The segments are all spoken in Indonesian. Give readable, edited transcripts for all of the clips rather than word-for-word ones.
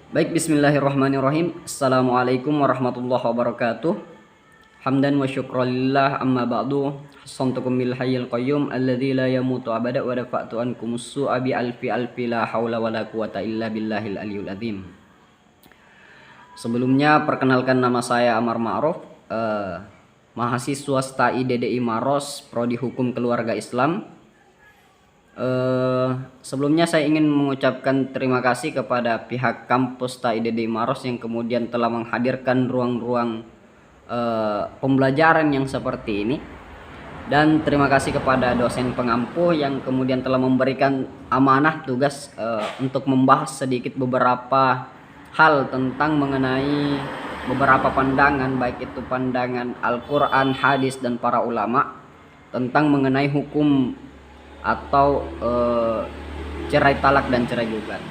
Baik, bismillahirrahmanirrahim. Assalamualaikum warahmatullahi wabarakatuh. Hamdan wa syukralillah amma ba'du. Hassantukum bil hayyil qayyum alladzi la yamutu abada wa dafa'tu ankumus su'a bi alfi la haula wa la quwata illa billahil aliyul azim. Sebelumnya perkenalkan, nama saya Amar Ma'ruf, mahasiswa STAI DDI Maros, Prodi Hukum Keluarga Islam. Sebelumnya saya ingin mengucapkan terima kasih kepada pihak kampus STAI DDI Maros yang kemudian telah menghadirkan ruang-ruang pembelajaran yang seperti ini, dan terima kasih kepada dosen pengampu yang kemudian telah memberikan amanah tugas untuk membahas sedikit beberapa hal tentang mengenai beberapa pandangan, baik itu pandangan Al-Quran, hadis, dan para ulama tentang mengenai hukum atau cerai talak dan cerai gugat.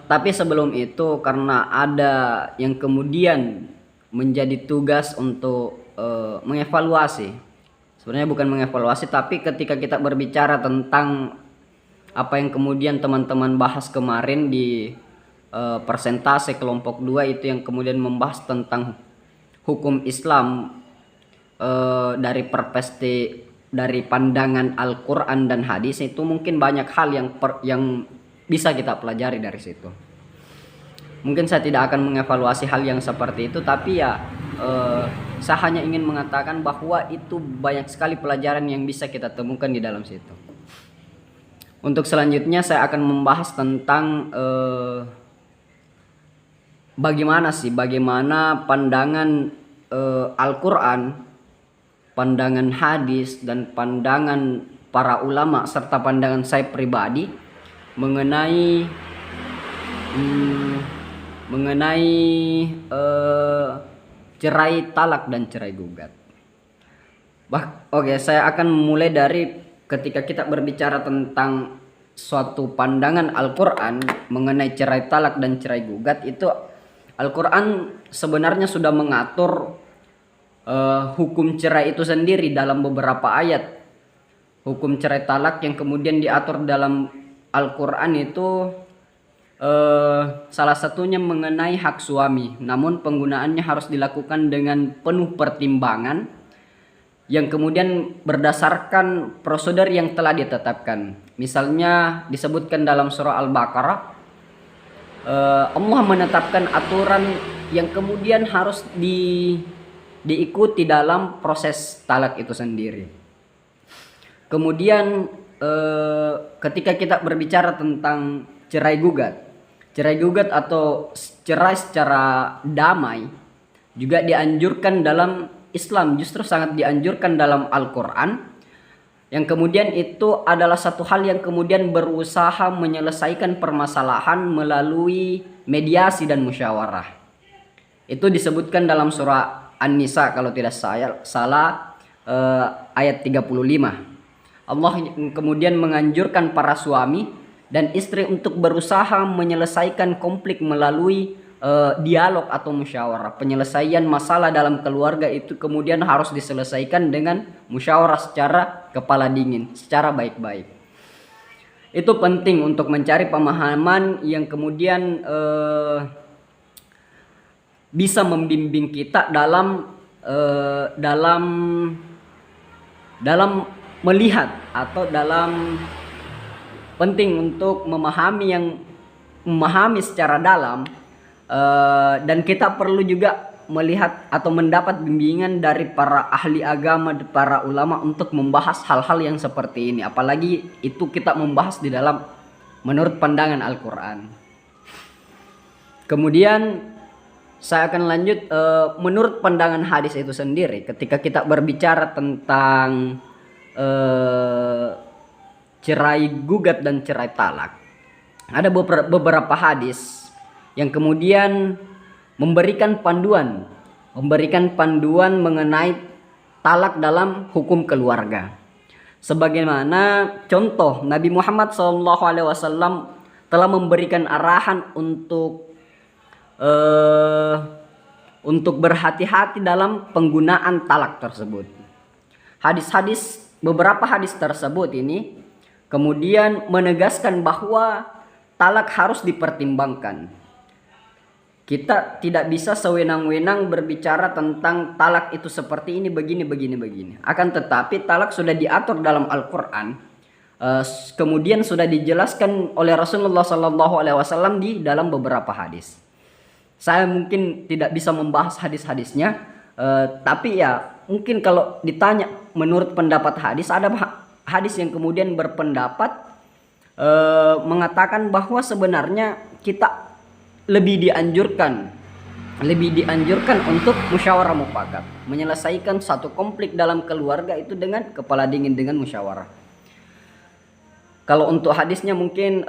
Tapi sebelum itu, karena ada yang kemudian menjadi tugas untuk mengevaluasi, sebenarnya bukan mengevaluasi, tapi ketika kita berbicara tentang apa yang kemudian teman-teman bahas kemarin di persentase kelompok 2 itu, yang kemudian membahas tentang hukum Islam dari pandangan Al-Quran dan hadis, itu mungkin banyak hal yang bisa kita pelajari dari situ. Mungkin saya tidak akan mengevaluasi hal yang seperti itu, tapi ya saya hanya ingin mengatakan bahwa itu banyak sekali pelajaran yang bisa kita temukan di dalam situ. Untuk selanjutnya saya akan membahas tentang bagaimana pandangan Al-Quran, pandangan hadis, dan pandangan para ulama serta pandangan saya pribadi mengenai cerai talak dan cerai gugat. Oke, saya akan mulai dari ketika kita berbicara tentang suatu pandangan Al-Quran mengenai cerai talak dan cerai gugat. Itu Al-Quran sebenarnya sudah mengatur hukum cerai itu sendiri dalam beberapa ayat. Hukum cerai talak yang kemudian diatur dalam Al-Quran itu salah satunya mengenai hak suami, namun penggunaannya harus dilakukan dengan penuh pertimbangan yang kemudian berdasarkan prosedur yang telah ditetapkan. Misalnya disebutkan dalam surah Al-Baqarah, Allah menetapkan aturan yang kemudian harus diikuti dalam proses talak itu sendiri. Kemudian ketika kita berbicara tentang cerai gugat atau cerai secara damai juga dianjurkan dalam Islam, justru sangat dianjurkan dalam Al-Quran, yang kemudian itu adalah satu hal yang kemudian berusaha menyelesaikan permasalahan melalui mediasi dan musyawarah. Itu disebutkan dalam surah An-Nisa kalau tidak salah ayat 35. Allah kemudian menganjurkan para suami dan istri untuk berusaha menyelesaikan konflik melalui dialog atau musyawarah. Penyelesaian masalah dalam keluarga itu kemudian harus diselesaikan dengan musyawarah secara kepala dingin, secara baik-baik. Itu penting untuk mencari pemahaman yang kemudian bisa membimbing kita dalam melihat atau dalam penting untuk memahami secara dalam, dan kita perlu juga melihat atau mendapat bimbingan dari para ahli agama, para ulama untuk membahas hal-hal yang seperti ini, apalagi itu kita membahas di dalam menurut pandangan Al-Quran. Kemudian saya akan lanjut menurut pandangan hadis itu sendiri. Ketika kita berbicara tentang cerai gugat dan cerai talak, ada beberapa hadis yang kemudian memberikan panduan mengenai talak dalam hukum keluarga. Sebagaimana contoh, Nabi Muhammad SAW telah memberikan arahan untuk berhati-hati dalam penggunaan talak tersebut. Beberapa hadis tersebut ini kemudian menegaskan bahwa talak harus dipertimbangkan. Kita tidak bisa sewenang-wenang berbicara tentang talak itu seperti ini, begini. Akan tetapi talak sudah diatur dalam Al-Quran, kemudian sudah dijelaskan oleh Rasulullah SAW di dalam beberapa hadis. Saya mungkin tidak bisa membahas hadis-hadisnya, tapi ya mungkin kalau ditanya menurut pendapat hadis, ada hadis yang kemudian berpendapat mengatakan bahwa sebenarnya kita lebih dianjurkan untuk musyawarah mufakat, menyelesaikan satu konflik dalam keluarga itu dengan kepala dingin, dengan musyawarah. Kalau untuk hadisnya mungkin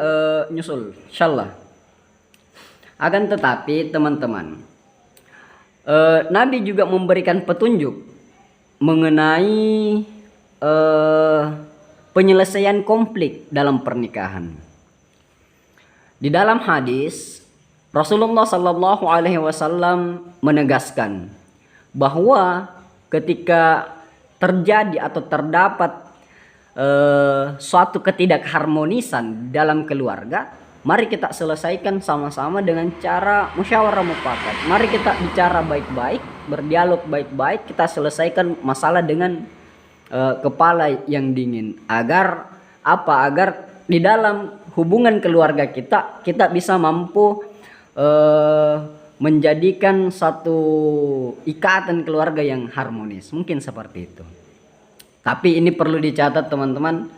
nyusul insyaallah. Akan tetapi teman-teman, Nabi juga memberikan petunjuk mengenai penyelesaian konflik dalam pernikahan. Di dalam hadis Rasulullah Sallallahu Alaihi Wasallam menegaskan bahwa ketika terjadi atau terdapat suatu ketidakharmonisan dalam keluarga, mari kita selesaikan sama-sama dengan cara musyawarah mufakat. Mari kita bicara baik-baik, berdialog baik-baik, kita selesaikan masalah dengan kepala yang dingin, agar apa? Agar di dalam hubungan keluarga kita bisa mampu menjadikan satu ikatan keluarga yang harmonis. Mungkin seperti itu. Tapi ini perlu dicatat teman-teman,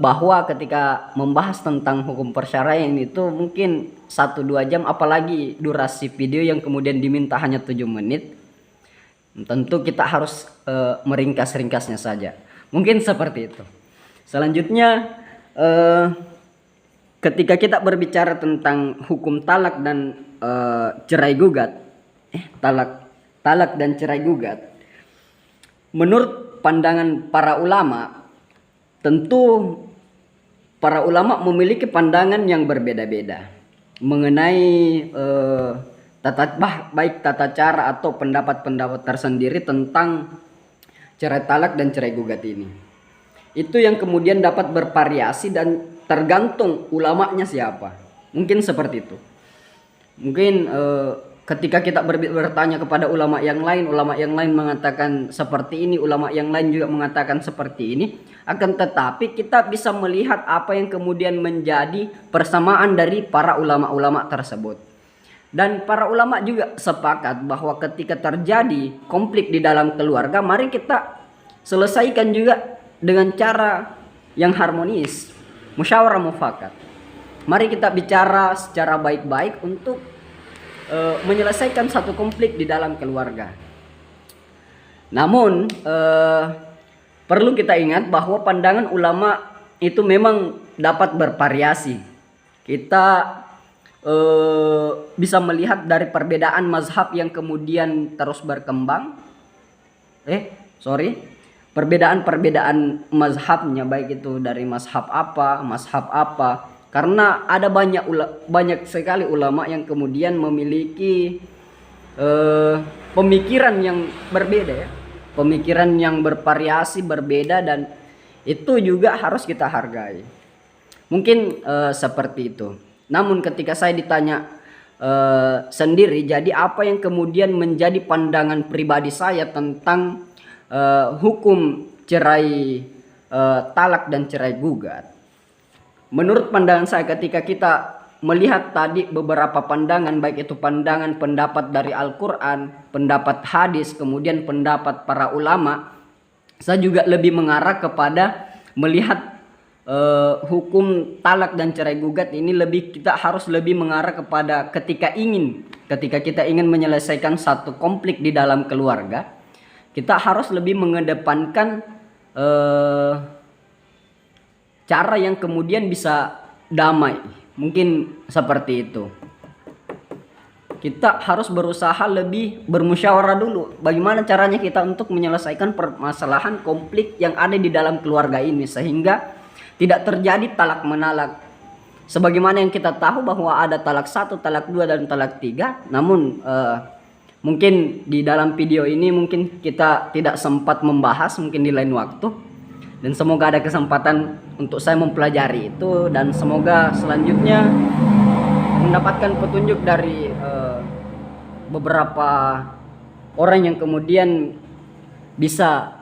bahwa ketika membahas tentang hukum persyaraian itu mungkin 1-2 jam, apalagi durasi video yang kemudian diminta hanya 7 menit. Tentu kita harus meringkas-ringkasnya saja. Mungkin seperti itu. Selanjutnya ketika kita berbicara tentang hukum talak dan cerai gugat, talak dan cerai gugat, menurut pandangan para ulama, tentu para ulama memiliki pandangan yang berbeda-beda mengenai baik tata cara atau pendapat-pendapat tersendiri tentang cerai talak dan cerai gugat ini. Itu yang kemudian dapat bervariasi dan tergantung ulamanya siapa. Mungkin seperti itu. Mungkin ketika kita bertanya kepada ulama yang lain mengatakan seperti ini, ulama yang lain juga mengatakan seperti ini. Akan tetapi kita bisa melihat apa yang kemudian menjadi persamaan dari para ulama-ulama tersebut. Dan para ulama juga sepakat bahwa ketika terjadi konflik di dalam keluarga, mari kita selesaikan juga dengan cara yang harmonis, musyawarah mufakat. Mari kita bicara secara baik-baik untuk menyelesaikan satu konflik di dalam keluarga. Namun perlu kita ingat bahwa pandangan ulama itu memang dapat bervariasi. Kita bisa melihat dari perbedaan mazhab yang kemudian terus berkembang. Perbedaan mazhabnya, baik itu dari mazhab apa, karena ada banyak sekali ulama yang kemudian memiliki pemikiran yang berbeda ya, pemikiran yang bervariasi, berbeda, dan itu juga harus kita hargai. Mungkin seperti itu. Namun ketika saya ditanya sendiri, jadi apa yang kemudian menjadi pandangan pribadi saya tentang hukum cerai talak dan cerai gugat. Menurut pandangan saya, ketika kita melihat tadi beberapa pandangan, baik itu pandangan pendapat dari Al-Quran, pendapat hadis, kemudian pendapat para ulama, saya juga lebih mengarah kepada melihat hukum talak dan cerai gugat ini kita harus lebih mengarah kepada ketika kita ingin menyelesaikan satu konflik di dalam keluarga, kita harus lebih mengedepankan cara yang kemudian bisa damai. Mungkin seperti itu. Kita harus berusaha lebih bermusyawarah dulu. Bagaimana caranya kita untuk menyelesaikan permasalahan konflik yang ada di dalam keluarga ini, sehingga tidak terjadi talak menalak. Sebagaimana yang kita tahu bahwa ada talak 1, talak 2, dan talak 3. Namun mungkin di dalam video ini mungkin kita tidak sempat membahas, mungkin di lain waktu. dan semoga ada kesempatan untuk saya mempelajari itu, dan semoga selanjutnya mendapatkan petunjuk dari beberapa orang yang kemudian bisa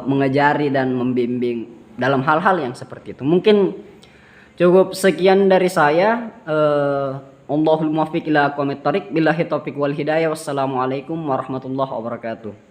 mengajari dan membimbing dalam hal-hal yang seperti itu. Mungkin cukup sekian dari saya. Allahul muwaffiq ila aqwamit thoriq, billahi taufiq wal hidayah. Wassalamualaikum warahmatullahi wabarakatuh.